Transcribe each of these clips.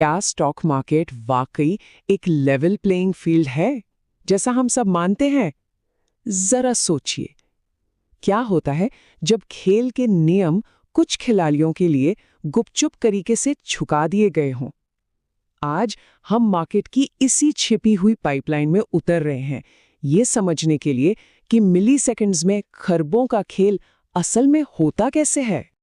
क्या stock market वाकई एक लेवल प्लेइंग फील्ड है जैसा हम सब मानते हैं? जरा सोचिए, क्या होता है जब खेल के नियम कुछ खिलाड़ियों के लिए गुपचुप तरीके से छुपा दिए गए हों? आज हम मार्केट की इसी छिपी हुई पाइपलाइन में उतर रहे हैं, ये समझने के लिए कि मिली सेकंड्स में खरबों का खेल असल में होता कैसे है।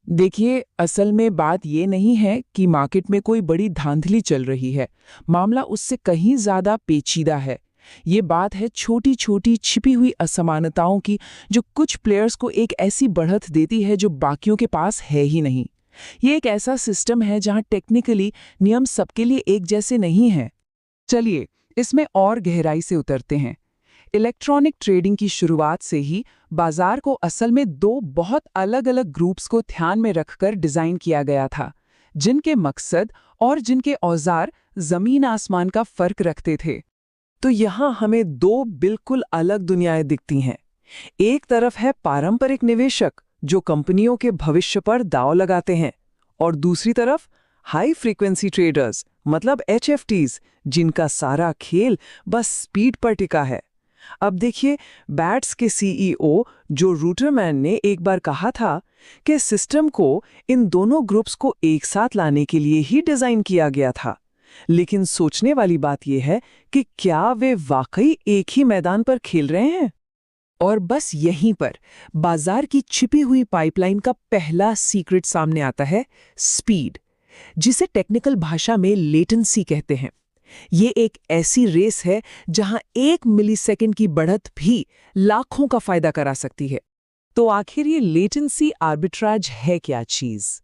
देखिए, असल में बात ये नहीं है कि मार्केट में कोई बड़ी धांधली चल रही है। मामला उससे कहीं ज्यादा पेचीदा है। ये बात है छोटी छोटी छिपी हुई असमानताओं की, जो कुछ प्लेयर्स को एक ऐसी बढ़त देती है जो बाकियों के पास है ही नहीं। ये एक ऐसा सिस्टम है जहां टेक्निकली नियम सबके लिए एक जैसे नहीं हैं। चलिए, इसमें और गहराई से उतरते हैं। इलेक्ट्रॉनिक ट्रेडिंग की शुरुआत से ही बाजार को असल में दो बहुत अलग-अलग ग्रुप्स को ध्यान में रखकर डिजाइन किया गया था, जिनके मकसद और जिनके औजार जमीन आसमान का फर्क रखते थे। तो यहाँ हमें दो बिल्कुल अलग दुनियाएं दिखती हैं। एक तरफ है पारंपरिक निवेशक जो कंपनियों के भविष्य पर दांव लगाते हैं, और दूसरी तरफ हाई फ्रीक्वेंसी ट्रेडर्स मतलब HFTs, जिनका सारा खेल बस स्पीड पर टिका है। अब देखिए, बैट्स के CEO जो रूटरमैन ने एक बार कहा था कि सिस्टम को इन दोनों ग्रुप्स को एक साथ लाने के लिए ही डिजाइन किया गया था। लेकिन सोचने वाली बात यह है कि क्या वे वाकई एक ही मैदान पर खेल रहे हैं? और बस यहीं पर बाजार की छिपी हुई पाइपलाइन का पहला सीक्रेट सामने आता है, स्पीड, जिसे टेक्निकल भाषा में लेटेंसी कहते हैं। ये एक ऐसी रेस है जहां 1 मिलीसेकंड की बढ़त भी लाखों का फायदा करा सकती है। तो आखिर ये लेटेंसी आर्बिट्राज है क्या चीज?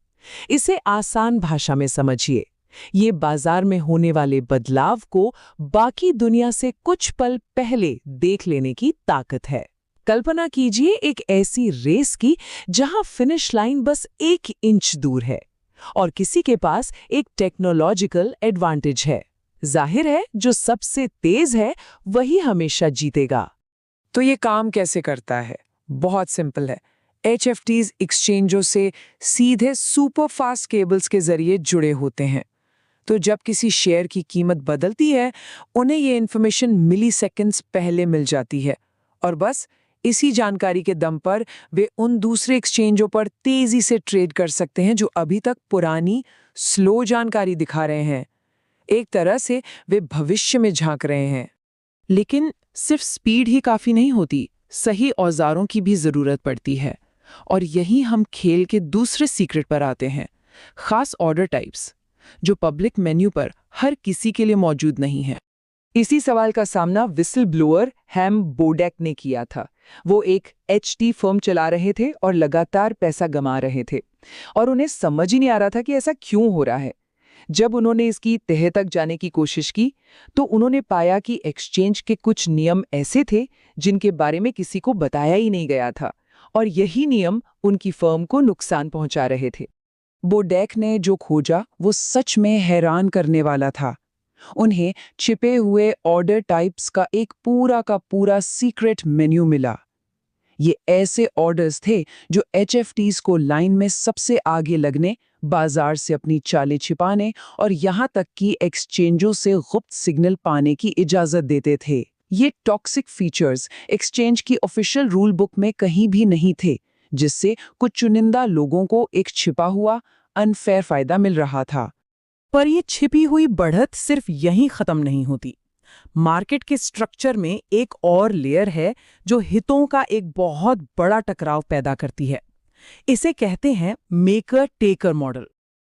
इसे आसान भाषा में समझिए। ये बाजार में होने वाले बदलाव को बाकी दुनिया से कुछ पल पहले देख लेने की ताकत है। कल्पना कीजिए एक ऐसी रेस की जहां फिनिश लाइन बस 1 इंच दूर है और किसी के पास एक टेक्नोलॉजिकल एडवांटेज है। जाहिर है, जो सबसे तेज है वही हमेशा जीतेगा। तो ये काम कैसे करता है? बहुत सिंपल है। HFTs एक्सचेंजों से सीधे सुपर फास्ट केबल्स के जरिए जुड़े होते हैं। तो जब किसी शेयर की कीमत बदलती है, उन्हें ये इन्फॉर्मेशन मिली सेकेंड्स पहले मिल जाती है, और बस इसी जानकारी के दम पर वे उन दूसरे एक्सचेंजों पर तेजी से ट्रेड कर सकते हैं जो अभी तक पुरानी स्लो जानकारी दिखा रहे हैं। एक तरह से वे भविष्य में झांक रहे हैं। लेकिन सिर्फ स्पीड ही काफी नहीं होती, सही औजारों की भी जरूरत पड़ती है। और यही हम खेल के दूसरे सीक्रेट पर आते हैं, खास ऑर्डर टाइप्स, जो पब्लिक मेन्यू पर हर किसी के लिए मौजूद नहीं है। इसी सवाल का सामना विसल ब्लोअर हैम बोडेक ने किया था। वो एक HT फर्म चला रहे थे और लगातार पैसा गंवा रहे थे, और उन्हें समझ ही नहीं आ रहा था कि ऐसा क्यों हो रहा है। जब उन्होंने इसकी तह तक जाने की कोशिश की, तो उन्होंने पाया कि एक्सचेंज के कुछ नियम ऐसे थे जिनके बारे में किसी को बताया ही नहीं गया था, और यही नियम उनकी फर्म को नुकसान पहुंचा रहे थे। बोडेक ने जो खोजा वो सच में हैरान करने वाला था। उन्हें छिपे हुए ऑर्डर टाइप्स का एक पूरा का पूरा सीक्रेट मेन्यू मिला। ये ऐसे ऑर्डर्स थे जो HFTs को लाइन में सबसे आगे लगने, बाजार से अपनी चालें छिपाने और यहां तक कि एक्सचेंजों से गुप्त सिग्नल पाने की इजाजत देते थे। ये टॉक्सिक फीचर्स एक्सचेंज की ऑफिशियल रूल बुक में कहीं भी नहीं थे, जिससे कुछ चुनिंदा लोगों को एक छिपा हुआ अनफेयर फायदा मिल रहा था। पर ये छिपी हुई बढ़त सिर्फ यहीं खत्म नहीं होती। मार्केट के स्ट्रक्चर में एक और लेयर है जो हितों का एक बहुत बड़ा टकराव पैदा करती है। इसे कहते हैं मेकर टेकर मॉडल।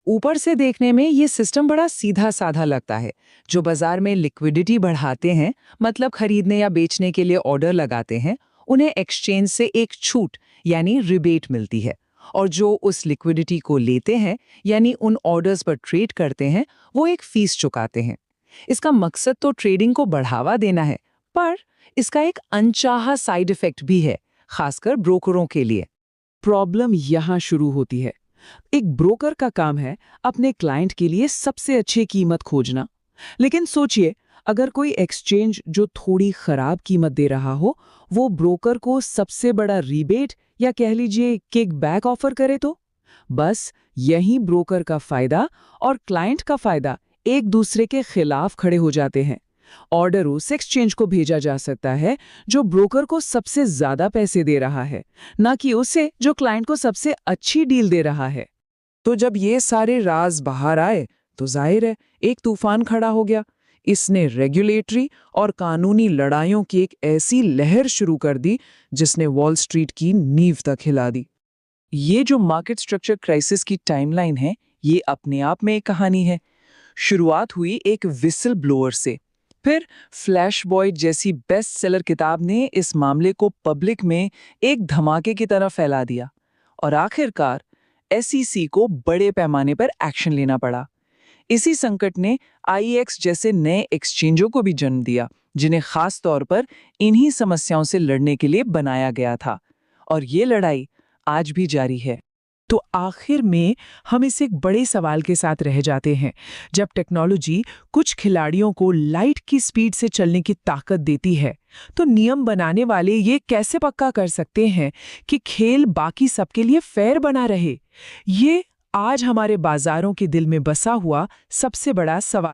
ऊपर से देखने में ये सिस्टम बड़ा सीधा साधा लगता है। जो बाजार में लिक्विडिटी बढ़ाते हैं, मतलब खरीदने या बेचने के लिए ऑर्डर लगाते हैं, उन्हें एक्सचेंज से एक छूट यानी रिबेट मिलती है, और जो उस लिक्विडिटी को लेते हैं यानी उन ऑर्डर्स पर ट्रेड करते हैं, वो एक फीस चुकाते हैं। इसका मकसद तो ट्रेडिंग को बढ़ावा देना है, पर इसका एक अनचाहा साइड इफेक्ट भी है, खासकर ब्रोकरों के लिए। प्रॉब्लम यहां शुरू होती है। एक ब्रोकर का काम है अपने क्लाइंट के लिए सबसे अच्छी कीमत खोजना। लेकिन सोचिए, अगर कोई एक्सचेंज जो थोड़ी खराब कीमत दे रहा हो, वो ब्रोकर को सबसे बड़ा रिबेट या कह लीजिए किक बैक ऑफर करे, तो बस यही ब्रोकर का फायदा और क्लाइंट का फायदा एक दूसरे के खिलाफ खड़े हो जाते हैं। ऑर्डर उस एक्सचेंज को भेजा जा सकता है जो ब्रोकर को सबसे ज्यादा पैसे दे रहा है, ना कि उसे जो क्लाइंट को सबसे अच्छी डील दे रहा है। तो जब ये सारे राज बाहर आए तो जाहिर है एक तूफान खड़ा हो गया। इसने रेगुलेटरी और कानूनी लड़ाइयों की एक ऐसी लहर शुरू कर दी जिसने वॉल स्ट्रीट की नींव तक हिला दी। ये जो मार्केट स्ट्रक्चर क्राइसिस की टाइमलाइन है, ये अपने आप में एक कहानी है। शुरुआत हुई एक विसल ब्लोअर से, फिर फ्लैश बॉय जैसी बेस्ट सेलर किताब ने इस मामले को पब्लिक में एक धमाके की तरह फैला दिया, और आखिरकार SEC को बड़े पैमाने पर एक्शन लेना पड़ा। इसी संकट ने IEX जैसे नए एक्सचेंजों को भी जन्म दिया, जिन्हें खास तौर पर इन्हीं समस्याओं से लड़ने के लिए बनाया गया था, और ये लड़ाई आज भी जारी है। तो आखिर में हम इस एक बड़े सवाल के साथ रह जाते हैं। जब टेक्नोलॉजी कुछ खिलाड़ियों को लाइट की स्पीड से चलने की ताकत देती है, तो नियम बनाने वाले ये कैसे पक्का कर सकते हैं कि खेल बाकी सबके लिए फेयर बना रहे? ये आज हमारे बाजारों के दिल में बसा हुआ सबसे बड़ा सवाल